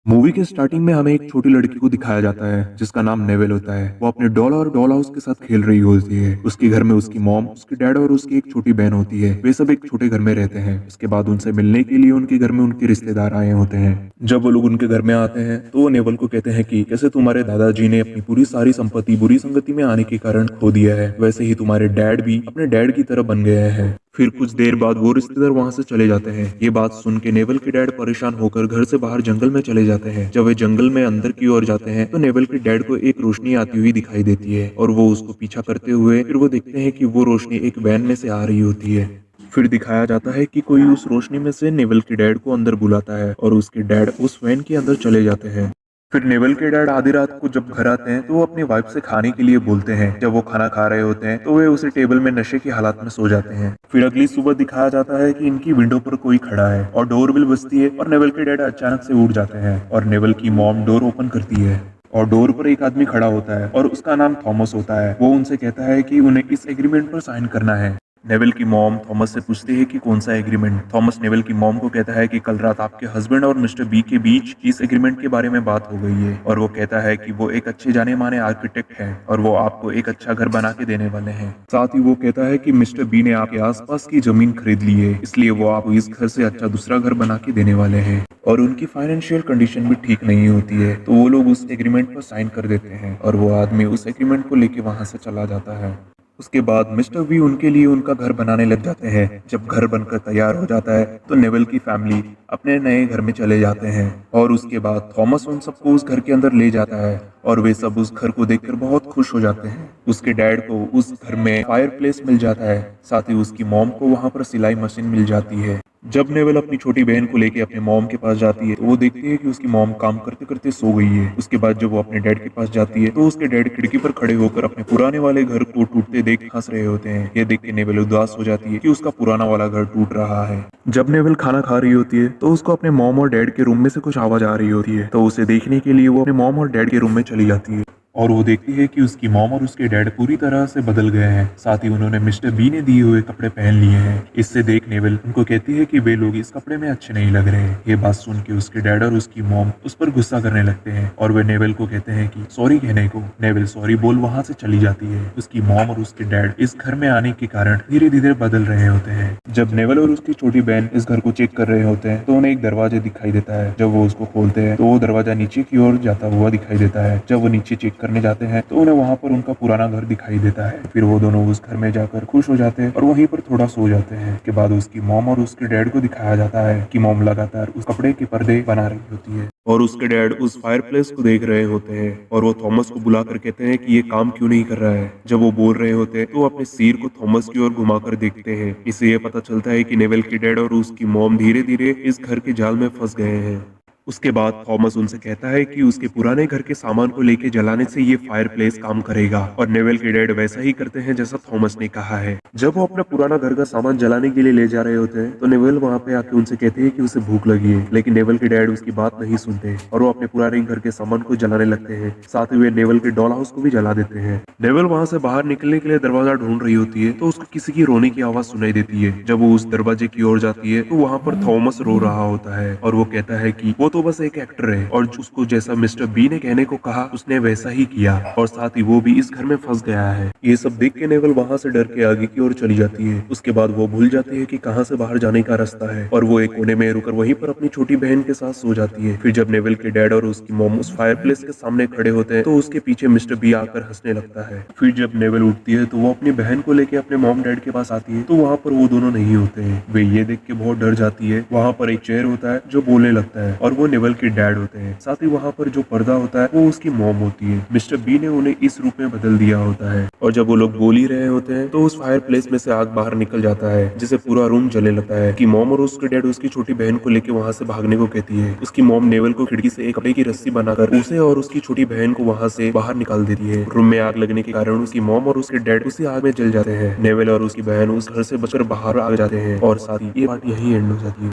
Movie के starting में हमें एक छोटी लड़की को दिखाया जाता है जिसका नाम नेवेल होता है। वो अपने डॉल और डॉल हाउस के साथ खेल रही होती है। उसके घर में उसकी मॉम, उसके डैड और उसकी एक छोटी बहन होती है। वे सब एक छोटे घर में रहते हैं। इसके बाद उनसे मिलने के लिए उनके घर में उनके रिश्तेदार आए होते हैं। जब वो लोग उनके घर में आते हैं तो वो नेवल को कहते हैं कि कैसे तुम्हारे दादाजी ने अपनी पूरी सारी संपत्ति बुरी संगति में आने के कारण खो दिया है, वैसे ही तुम्हारे डैड भी अपने डैड की तरह बन गए हैं। फिर कुछ देर बाद वो रिश्तेदार वहां से चले जाते हैं। ये बात सुन के नेवल के डैड परेशान होकर घर से बाहर जंगल में चले जाते हैं। जब वे जंगल में अंदर की ओर जाते हैं तो नेवल के डैड को एक रोशनी आती हुई दिखाई देती है और वो उसको पीछा करते हुए फिर वो देखते हैं कि वो रोशनी एक वैन में से आ रही होती है। फिर दिखाया जाता है कि कोई उस रोशनी में से नेवल के डैड को अंदर बुलाता है और उसके डैड उस वैन के अंदर चले जाते हैं। फिर नेवल के डैड आधी रात को जब घर आते हैं तो वो अपनी वाइफ से खाने के लिए बोलते हैं। जब वो खाना खा रहे होते हैं तो वे उसी टेबल में नशे की हालत में सो जाते हैं। फिर अगली सुबह दिखाया जाता है कि इनकी विंडो पर कोई खड़ा है और डोरबेल बजती है और नेवल के डैड अचानक से उठ जाते हैं और नेवल की मॉम डोर ओपन करती है और डोर पर एक आदमी खड़ा होता है और उसका नाम थॉमस होता है। वो उनसे कहता है कि उन्हें इस एग्रीमेंट पर साइन करना है। नेवल की मॉम थॉमस से पूछती है कि कौन सा एग्रीमेंट। थॉमस नेवल की मॉम को कहता है कि कल रात आपके हस्बैंड और मिस्टर बी के बीच इस एग्रीमेंट के बारे में बात हो गई है और वो कहता है कि वो एक अच्छे जाने माने आर्किटेक्ट है और वो आपको एक अच्छा घर बना के देने वाले हैं। साथ ही वो कहता है कि मिस्टर बी ने आपके आसपास की जमीन खरीद ली है, इसलिए वो आपको इस घर से अच्छा दूसरा घर बना के देने वाले हैं और उनकी फाइनेंशियल कंडीशन भी ठीक नहीं होती है। तो वो लोग उस एग्रीमेंट पर साइन कर देते हैं और वो आदमी उस एग्रीमेंट को लेके वहां से चला जाता है। उसके बाद मिस्टर वी उनके लिए उनका घर बनाने लग जाते हैं। जब घर बनकर तैयार हो जाता है तो नेवल की फैमिली अपने नए घर में चले जाते हैं और उसके बाद थॉमस उन सबको उस घर के अंदर ले जाता है और वे सब उस घर को देखकर बहुत खुश हो जाते हैं। उसके डैड को उस घर में फायर प्लेस मिल जाता है, साथ ही उसकी मॉम को वहां पर सिलाई मशीन मिल जाती है। जब नेवल अपनी छोटी बहन को लेके अपने मॉम के पास जाती है तो वो देखती है कि उसकी मॉम काम करते करते सो गई है। उसके बाद जब वो अपने डैड के पास जाती है तो उसके डैड खिड़की पर खड़े होकर अपने पुराने वाले घर को टूटते देख हंस रहे होते हैं। ये देख के नेवल उदास हो जाती है कि उसका पुराना वाला घर टूट रहा है। जब नेवल खाना खा रही होती है तो उसको अपने मॉम और डैड के रूम में से कुछ आवाज आ रही होती है, तो उसे देखने के लिए वो अपने मॉम और डैड के रूम में चली जाती है और वो देखती है कि उसकी मॉम और उसके डैड पूरी तरह से बदल गए हैं। साथ ही उन्होंने मिस्टर बी ने दिए हुए कपड़े पहन लिए हैं। इससे देख नेवल उनको कहती है कि वे लोग इस कपड़े में अच्छे नहीं लग रहे। ये बात सुन के उसके डैड और उसकी मॉम उस पर गुस्सा करने लगते हैं और वे नेवल को कहते हैं कि सॉरी कहने को। नेवल सॉरी बोल वहां से चली जाती है। उसकी मॉम और उसके डैड इस घर में आने के कारण धीरे धीरे बदल रहे होते हैं। जब नेवल और उसकी छोटी बहन इस घर को चेक कर रहे होते हैं तो उन्हें एक दरवाजा दिखाई देता है। जब वो उसको खोलते हैं तो वो दरवाजा नीचे की ओर जाता हुआ दिखाई देता है। जब वो नीचे चेक करने जाते हैं तो वहां पर उनका पुराना घर दिखाई देता है। फिर वो दोनों उस घर में जाकर खुश हो जाते हैं और वहीं पर थोड़ा सो जाते हैं। के बाद उसकी मॉम और उसके डैड को दिखाया जाता है कि मॉम लगातार उस कपड़े के पर्दे बना रही होती है और उसके डैड उस फायरप्लेस को देख रहे होते हैं और वो थॉमस को बुलाकर कहते हैं कि ये काम क्यों नहीं कर रहा है। जब वो बोल रहे होते हैं तो वो अपने सिर को थॉमस की ओर घुमाकर देखते हैं। इससे ये पता चलता है कि नेवल के डैड और उसकी मॉम धीरे धीरे इस घर के जाल में फंस गए हैं। उसके बाद थॉमस उनसे कहता है कि उसके पुराने घर के सामान को लेके जलाने से ये फायरप्लेस काम करेगा और नेवल के डैड वैसा ही करते हैं जैसा थॉमस ने कहा है। जब वो अपना पुराना घर का सामान जलाने के लिए ले जा रहे होते हैं तो नेवल वहां पे आके उनसे कहते हैं कि उसे भूख लगी है, लेकिन नेवल के डैड उसकी बात नहीं सुनते और वो अपने पुराने घर के सामान को जलाने लगते हैं। साथ ही वे नेवल के डॉल हाउस को भी जला देते हैं। नेवल वहां से बाहर निकलने के लिए दरवाजा ढूंढ रही होती है तो उसको किसी की रोने की आवाज सुनाई देती है। जब वो उस दरवाजे की ओर जाती है तो वहां पर थॉमस रो रहा होता है और वो कहता है कि वो तो बस एक एक्टर है और उसको जैसा मिस्टर बी ने कहने को कहा उसने वैसा ही किया और साथ ही वो भी इस घर में फंस गया है। ये सब देख के नेवल वहां से डर के आगे की ओर चली जाती है। उसके बाद वो भूल जाती है कि कहां से बाहर जाने का रास्ता है और वो एक कोने में रुकर वहीं पर अपनी छोटी बहन के साथ सो जाती है। फिर जब नेवल के डैड और उसकी मॉम उस फायरप्लेस के सामने खड़े होते हैं तो उसके पीछे मिस्टर बी आकर हंसने लगता है। फिर जब नेवल उठती है तो वो अपनी बहन को लेके अपने मॉम डैड के पास आती है तो वहाँ पर वो दोनों नहीं होते हैं। वे ये देख के बहुत डर जाती है। वहाँ पर एक चेयर होता है जो बोलने लगता है और वो नेवल के डैड होते हैं। साथ ही वहाँ पर जो पर्दा होता है वो उसकी मॉम होती है। मिस्टर बी ने उन्हें इस रूप में बदल दिया होता है और जब वो लोग बोल ही रहे होते हैं तो उस फायर प्लेस में से आग बाहर निकल जाता है जिससे पूरा रूम जलने लगता है कि मॉम और उसके डैड उसकी छोटी बहन को लेके वहाँ से भागने को कहती है। उसकी मॉम नेवल को खिड़की से एक कपड़े की रस्सी बनाकर उसे और उसकी छोटी बहन को वहाँ से बाहर निकाल देती है। रूम में आग लगने के कारण उसकी मॉम और उसके डैड उसी आग में जल जाते हैं। नेवल और उसकी बहन उस घर से बचकर बाहर आ जाते हैं और साथ ही ये पार्टी यही एंड हो जाती है।